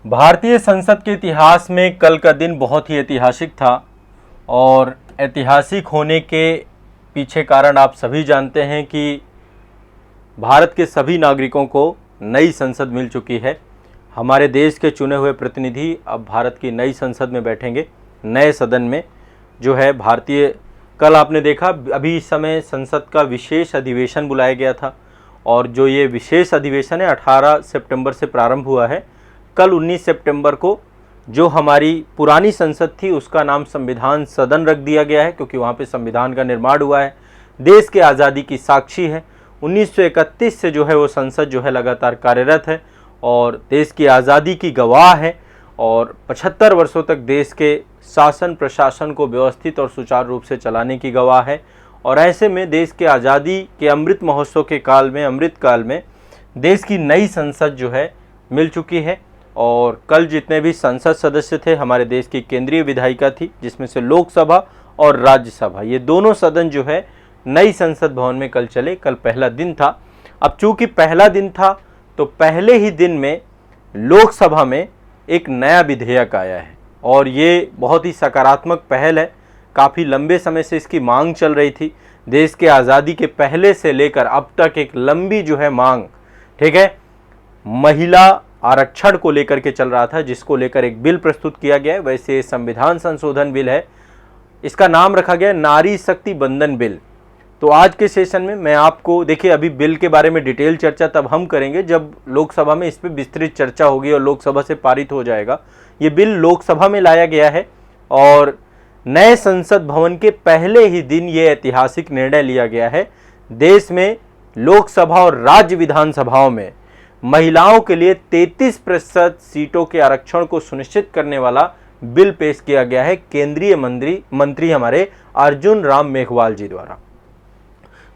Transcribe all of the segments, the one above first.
भारतीय संसद के इतिहास में कल का दिन बहुत ही ऐतिहासिक था और ऐतिहासिक होने के पीछे कारण आप सभी जानते हैं कि भारत के सभी नागरिकों को नई संसद मिल चुकी है। हमारे देश के चुने हुए प्रतिनिधि अब भारत की नई संसद में बैठेंगे, नए सदन में जो है भारतीय। कल आपने देखा अभी इस समय संसद का विशेष अधिवेशन बुलाया गया था और जो ये विशेष अधिवेशन है 18 सितंबर से प्रारंभ हुआ है। कल 19 सितंबर को जो हमारी पुरानी संसद थी उसका नाम संविधान सदन रख दिया गया है, क्योंकि वहाँ पे संविधान का निर्माण हुआ है, देश के आज़ादी की साक्षी है। 1931 से जो है वो संसद जो है लगातार कार्यरत है और देश की आज़ादी की गवाह है और 75 वर्षों तक देश के शासन प्रशासन को व्यवस्थित और सुचारू रूप से चलाने की गवाह है। और ऐसे में देश के आज़ादी के अमृत महोत्सव के काल में, अमृत काल में देश की नई संसद जो है मिल चुकी है। और कल जितने भी संसद सदस्य थे, हमारे देश की केंद्रीय विधायिका थी, जिसमें से लोकसभा और राज्यसभा, ये दोनों सदन जो है नई संसद भवन में कल चले। कल पहला दिन था। अब चूंकि पहला दिन था तो पहले ही दिन में लोकसभा में एक नया विधेयक आया है और ये बहुत ही सकारात्मक पहल है। काफ़ी लंबे समय से इसकी मांग चल रही थी। देश के आज़ादी के पहले से लेकर अब तक एक लंबी जो है मांग, ठीक है, महिला आरक्षण को लेकर के चल रहा था, जिसको लेकर एक बिल प्रस्तुत किया गया है। वैसे संविधान संशोधन बिल है, इसका नाम रखा गया नारी शक्ति बंधन बिल। तो आज के सेशन में मैं आपको, देखिए अभी बिल के बारे में डिटेल चर्चा तब हम करेंगे जब लोकसभा में इस पर विस्तृत चर्चा होगी और लोकसभा से पारित हो जाएगा। ये बिल लोकसभा में लाया गया है और नए संसद भवन के पहले ही दिन ये ऐतिहासिक निर्णय लिया गया है। देश में लोकसभा और राज्य विधानसभाओं में महिलाओं के लिए 33% सीटों के आरक्षण को सुनिश्चित करने वाला बिल पेश किया गया है केंद्रीय मंत्री हमारे अर्जुन राम मेघवाल जी द्वारा।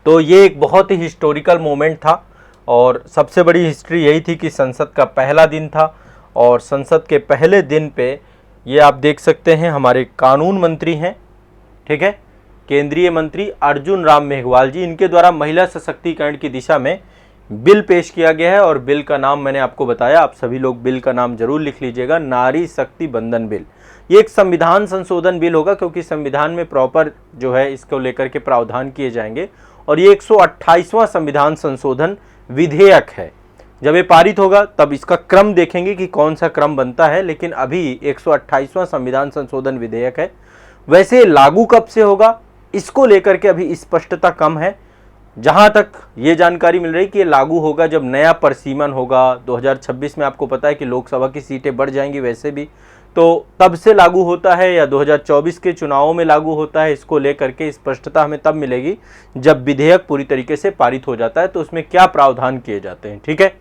तो ये एक बहुत ही हिस्टोरिकल मोमेंट था और सबसे बड़ी हिस्ट्री यही थी कि संसद का पहला दिन था और संसद के पहले दिन पे ये आप देख सकते हैं हमारे कानून मंत्री हैं, ठीक है, केंद्रीय मंत्री अर्जुन राम मेघवाल जी, इनके द्वारा महिला सशक्तिकरण की दिशा में बिल पेश किया गया है। और बिल का नाम मैंने आपको बताया, आप सभी लोग बिल का नाम जरूर लिख लीजिएगा, नारी शक्ति बंधन बिल। ये एक संविधान संशोधन बिल होगा, क्योंकि संविधान में प्रॉपर जो है इसको लेकर के प्रावधान किए जाएंगे और ये 128वां संविधान संशोधन विधेयक है। जब ये पारित होगा तब इसका क्रम देखेंगे कि कौन सा क्रम बनता है, लेकिन अभी 128वां संविधान संशोधन विधेयक है। वैसे लागू कब से होगा इसको लेकर के अभी स्पष्टता कम है। जहां तक ये जानकारी मिल रही कि ये लागू होगा जब नया परिसीमन होगा 2026 में। आपको पता है कि लोकसभा की सीटें बढ़ जाएंगी वैसे भी, तो तब से लागू होता है या 2024 के चुनावों में लागू होता है, इसको लेकर के स्पष्टता हमें तब मिलेगी जब विधेयक पूरी तरीके से पारित हो जाता है तो उसमें क्या प्रावधान किए जाते हैं, ठीक है।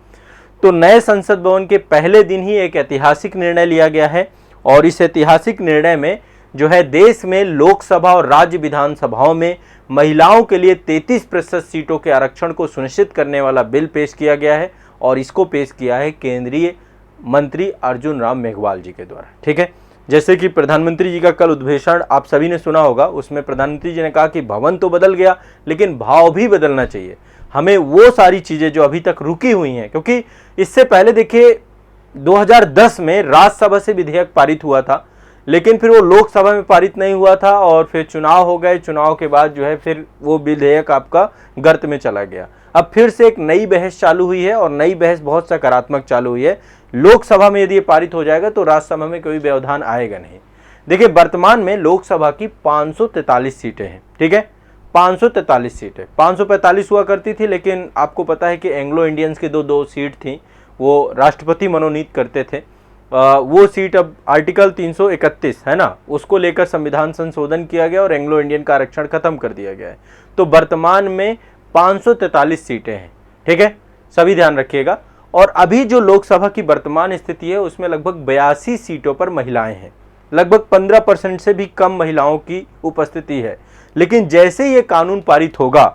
तो नए संसद भवन के पहले दिन ही एक ऐतिहासिक निर्णय लिया गया है और इस ऐतिहासिक निर्णय में जो है देश में लोकसभा और राज्य विधानसभाओं में महिलाओं के लिए 33% सीटों के आरक्षण को सुनिश्चित करने वाला बिल पेश किया गया है और इसको पेश किया है केंद्रीय मंत्री अर्जुन राम मेघवाल जी के द्वारा, ठीक है। जैसे कि प्रधानमंत्री जी का कल उद्घोषण आप सभी ने सुना होगा, उसमें प्रधानमंत्री जी ने कहा कि भवन तो बदल गया लेकिन भाव भी बदलना चाहिए। हमें वो सारी चीज़ें जो अभी तक रुकी हुई हैं, क्योंकि इससे पहले देखिए 2010 में राज्यसभा से विधेयक पारित हुआ था, लेकिन फिर वो लोकसभा में पारित नहीं हुआ था और फिर चुनाव हो गए। चुनाव के बाद जो है फिर वो विधेयक आपका गर्त में चला गया। अब फिर से एक नई बहस चालू हुई है और नई बहस बहुत सकारात्मक चालू हुई है। लोकसभा में यदि ये पारित हो जाएगा तो राज्यसभा में कोई व्यवधान आएगा नहीं। देखिए वर्तमान में लोकसभा की 543 सीटें हैं, ठीक है, 543 सीटें। 545 हुआ करती थी, लेकिन आपको पता है कि एंग्लो इंडियंस की दो सीट थी, वो राष्ट्रपति मनोनीत करते थे। वो सीट अब आर्टिकल 331 है ना, उसको लेकर संविधान संशोधन किया गया और एंग्लो इंडियन का आरक्षण खत्म कर दिया गया है। तो वर्तमान में 543 सीटें हैं, ठीक है, सभी ध्यान रखिएगा। और अभी जो लोकसभा की वर्तमान स्थिति है उसमें लगभग 82 सीटों पर महिलाएं हैं, लगभग 15% से भी कम महिलाओं की उपस्थिति है। लेकिन जैसे ये कानून पारित होगा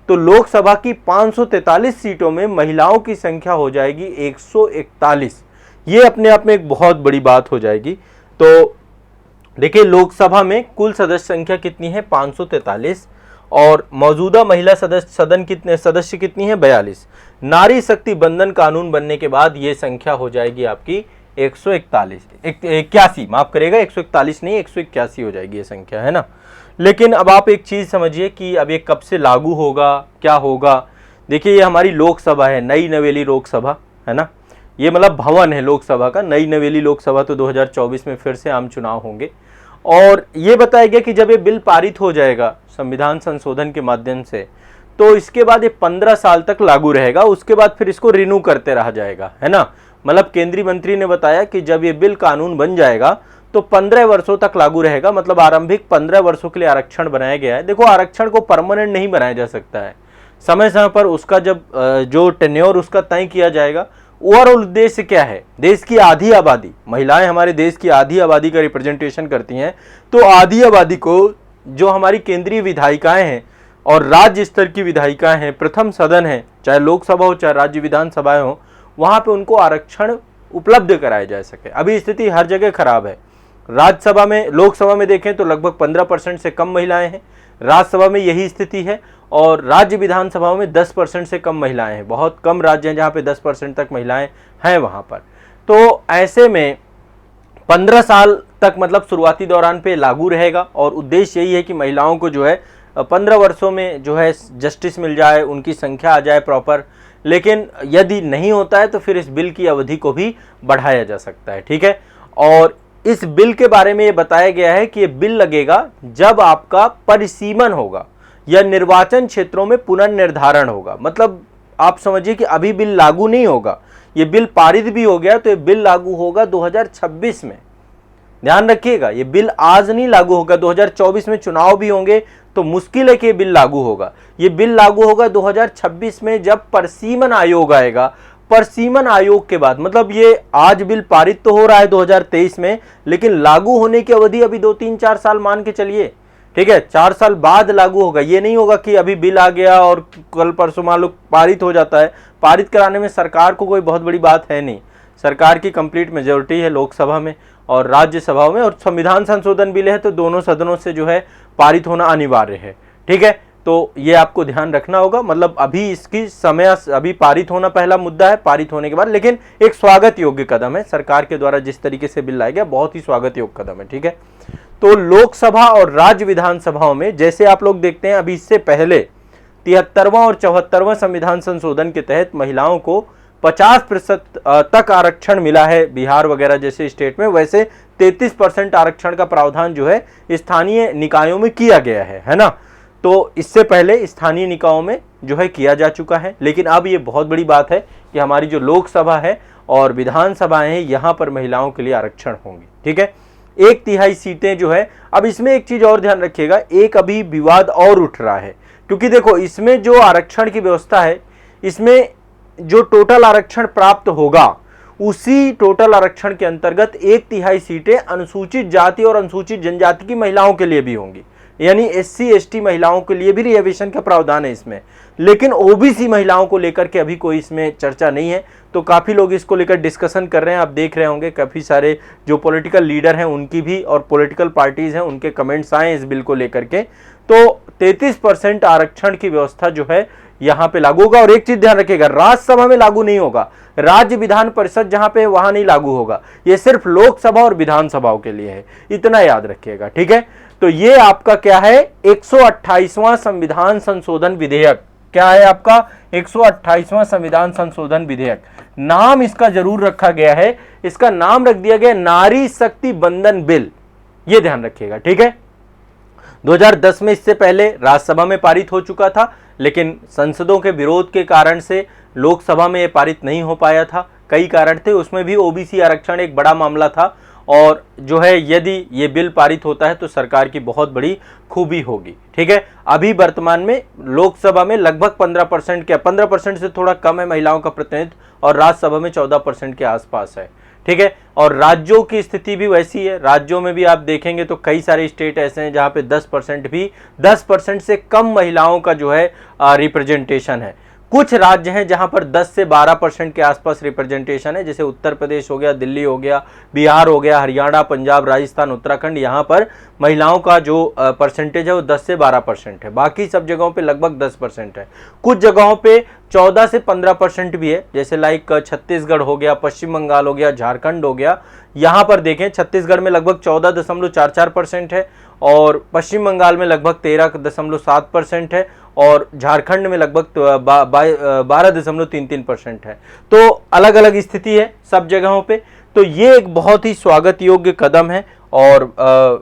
तो लोकसभा की 543 सीटों में महिलाओं की संख्या हो जाएगी 141। ये अपने आप में एक बहुत बड़ी बात हो जाएगी। तो देखिए लोकसभा में कुल सदस्य संख्या कितनी है, 543, और मौजूदा महिला सदस्य कितनी है, 42। नारी शक्ति बंधन कानून बनने के बाद ये संख्या हो जाएगी आपकी 141, 81, माफ करेगा, 141 नहीं 181 हो जाएगी ये संख्या, है ना। लेकिन अब आप एक चीज समझिए कि अब ये कब से लागू होगा, क्या होगा। देखिए ये हमारी लोकसभा है, नई नवेली लोकसभा, है ना। ये मतलब भवन है लोकसभा का, नई नवेली लोकसभा। तो 2024 में फिर से आम चुनाव होंगे और ये बताया गया कि जब ये बिल पारित हो जाएगा संविधान संशोधन के माध्यम से, तो इसके बाद ये 15 साल तक लागू रहेगा। उसके बाद फिर इसको रिन्यू करते रहा जाएगा, है ना। मतलब केंद्रीय मंत्री ने बताया कि जब ये बिल कानून बन जाएगा तो 15 वर्षों तक लागू रहेगा। मतलब आरंभिक 15 वर्षों के लिए आरक्षण बनाया गया है। देखो आरक्षण को परमानेंट नहीं बनाया जा सकता है, समय समय पर उसका जब जो टेन्योर उसका तय किया जाएगा। ओवरऑल उद्देश्य क्या है, देश की आधी आबादी, महिलाएं हमारे देश की आधी आबादी का रिप्रेजेंटेशन करती हैं, तो आधी आबादी को जो हमारी केंद्रीय विधायिकाएं हैं और राज्य स्तर की विधायिकाएं हैं, प्रथम सदन है, चाहे लोकसभा हो चाहे राज्य विधानसभाएं हो, वहां पे उनको आरक्षण उपलब्ध कराया जा सके। अभी स्थिति हर जगह खराब है। राज्यसभा में, लोकसभा में देखें तो लगभग 15% से कम महिलाएं हैं, राज्यसभा में यही स्थिति है, और राज्य विधानसभाओं में 10% से कम महिलाएं हैं। बहुत कम राज्य हैं जहां पे 10% तक महिलाएं हैं वहां पर। तो ऐसे में 15 साल तक मतलब शुरुआती दौरान पे लागू रहेगा और उद्देश्य यही है कि महिलाओं को जो है 15 वर्षों में जो है जस्टिस मिल जाए, उनकी संख्या आ जाए प्रॉपर। लेकिन यदि नहीं होता है तो फिर इस बिल की अवधि को भी बढ़ाया जा सकता है, ठीक है। और इस बिल के बारे में ये बताया गया है कि ये बिल लगेगा जब आपका परिसीमन होगा या निर्वाचन क्षेत्रों में पुनर्निर्धारण होगा। मतलब आप समझिए कि अभी बिल लागू नहीं होगा, ये बिल पारित भी हो गया तो ये बिल लागू होगा 2026 में। ध्यान रखिएगा, ये बिल आज नहीं लागू होगा, 2024 में चुनाव भी होंगे तो मुश्किल है कि ये बिल लागू होगा। ये बिल लागू होगा 2026 में जब परसीमन आयोग आएगा। परसीमन आयोग के बाद, मतलब ये आज बिल पारित तो हो रहा है 2023 में, लेकिन लागू होने की अवधि अभी 2-3-4 साल मान के चलिए, ठीक है। 4 साल बाद लागू होगा। ये नहीं होगा कि अभी बिल आ गया और कल परसों मान लो पारित हो जाता है। पारित कराने में सरकार को कोई बहुत बड़ी बात है नहीं, सरकार की कंप्लीट मेजोरिटी है लोकसभा में और राज्यसभाओं में, और संविधान संशोधन बिल है तो दोनों सदनों से जो है पारित होना अनिवार्य है, ठीक है। तो ये आपको ध्यान रखना होगा। मतलब अभी इसकी समय, अभी पारित होना पहला मुद्दा है, पारित होने के बाद, लेकिन एक स्वागत योग्य कदम है सरकार के द्वारा जिस तरीके से बिल लाया गया, बहुत ही स्वागत योग्य कदम है, ठीक है। तो लोकसभा और राज्य विधानसभाओं में जैसे आप लोग देखते हैं, अभी इससे पहले 73वां और 74वां संविधान संशोधन के तहत महिलाओं को 50% तक आरक्षण मिला है बिहार वगैरह जैसे स्टेट में। वैसे 33% आरक्षण का प्रावधान जो है स्थानीय निकायों में किया गया है ना। तो इससे पहले स्थानीय निकायों में जो है किया जा चुका है, लेकिन अब ये बहुत बड़ी बात है कि हमारी जो लोकसभा है और विधानसभाएं हैं, यहाँ पर महिलाओं के लिए आरक्षण होंगे, ठीक है। 1/3 सीटें जो है। अब इसमें एक चीज और ध्यान रखिएगा, एक अभी विवाद और उठ रहा है, क्योंकि देखो इसमें जो आरक्षण की व्यवस्था है, इसमें जो टोटल आरक्षण प्राप्त होगा उसी टोटल आरक्षण के अंतर्गत 1/3 सीटें अनुसूचित जाति और अनुसूचित जनजाति की महिलाओं के लिए भी होंगी, यानी SC/ST महिलाओं के लिए भी रिजर्वेशन का प्रावधान है इसमें। लेकिन OBC महिलाओं को लेकर के अभी कोई इसमें चर्चा नहीं है, तो काफ़ी लोग इसको लेकर डिस्कशन कर रहे हैं। आप देख रहे होंगे काफ़ी सारे जो पॉलिटिकल लीडर हैं उनकी भी और पॉलिटिकल पार्टीज हैं उनके कमेंट्स आए इस बिल को लेकर के। तो 33% आरक्षण की व्यवस्था जो है यहाँ पे लागू होगा। और एक चीज ध्यान रखिएगा, राज्यसभा में लागू नहीं होगा, राज्य विधान परिषद जहां पे वहां नहीं लागू होगा, ये सिर्फ लोकसभा और विधानसभाओं के लिए है, इतना याद रखिएगा, ठीक है। तो ये आपका क्या है, 128वां संविधान संशोधन विधेयक। क्या है आपका 128वां संविधान संशोधन विधेयक। नाम इसका जरूर रखा गया है, इसका नाम रख दिया गया नारी शक्ति बंधन बिल, ये ध्यान रखिएगा, ठीक है। 2010 में इससे पहले राज्यसभा में पारित हो चुका था, लेकिन संसदों के विरोध के कारण से लोकसभा में यह पारित नहीं हो पाया था। कई कारण थे, उसमें भी OBC आरक्षण एक बड़ा मामला था। और जो है यदि ये बिल पारित होता है तो सरकार की बहुत बड़ी खूबी होगी, ठीक है। अभी वर्तमान में लोकसभा में लगभग 15% के 15% से थोड़ा कम है महिलाओं का प्रतिनिधित्व, और राज्यसभा में 14% के आसपास है, ठीक है। और राज्यों की स्थिति भी वैसी है, राज्यों में भी आप देखेंगे तो कई सारे स्टेट ऐसे हैं जहां पे 10% से कम महिलाओं का जो है रिप्रेजेंटेशन है। कुछ राज्य हैं जहां पर 10 से 12% के आसपास रिप्रेजेंटेशन है, जैसे उत्तर प्रदेश हो गया, दिल्ली हो गया, बिहार हो गया, हरियाणा, पंजाब, राजस्थान, उत्तराखंड। यहाँ पर महिलाओं का जो परसेंटेज है वो 10 से 12% है। बाकी सब जगहों पे लगभग 10% है। कुछ जगहों पे 14 से 15% भी है, जैसे लाइक छत्तीसगढ़ हो गया, पश्चिम बंगाल हो गया, झारखंड हो गया। यहाँ पर देखें छत्तीसगढ़ में लगभग 14.44% है और पश्चिम बंगाल में लगभग 13.7% है और झारखंड में लगभग 12.33% है। तो अलग अलग स्थिति है सब जगहों पे। तो ये एक बहुत ही स्वागत योग्य कदम है और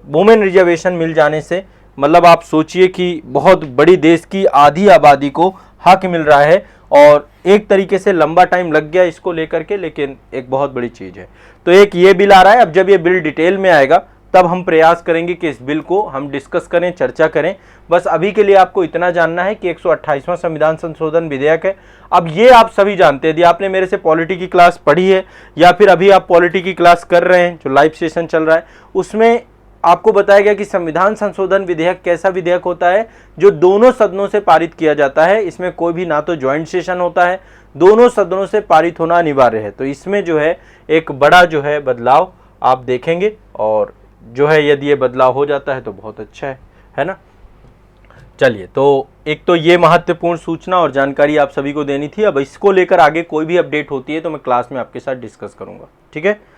वुमेन रिजर्वेशन मिल जाने से मतलब आप सोचिए कि बहुत बड़ी देश की आधी आबादी को हक मिल रहा है और एक तरीके से लंबा टाइम लग गया इसको लेकर के, लेकिन एक बहुत बड़ी चीज है। तो एक ये बिल आ रहा है। अब जब ये बिल डिटेल में आएगा तब हम प्रयास करेंगे कि इस बिल को हम डिस्कस करें, चर्चा करें। बस अभी के लिए आपको इतना जानना है कि 128वां संविधान संशोधन विधेयक है। अब ये आप सभी जानते हैं, यदि आपने मेरे से पॉलिटी की क्लास पढ़ी है या फिर अभी आप पॉलिटी की क्लास कर रहे हैं, जो लाइव सेशन चल रहा है, उसमें आपको बताया गया कि संविधान संशोधन विधेयक कैसा विधेयक होता है जो दोनों सदनों से पारित किया जाता है। इसमें कोई भी ना तो ज्वाइंट सेशन होता है, दोनों सदनों से पारित होना अनिवार्य है। तो इसमें जो है एक बड़ा जो है बदलाव आप देखेंगे और जो है यदि ये बदलाव हो जाता है तो बहुत अच्छा है ना। चलिए, तो एक तो ये महत्वपूर्ण सूचना और जानकारी आप सभी को देनी थी। अब इसको लेकर आगे कोई भी अपडेट होती है तो मैं क्लास में आपके साथ डिस्कस करूंगा, ठीक है।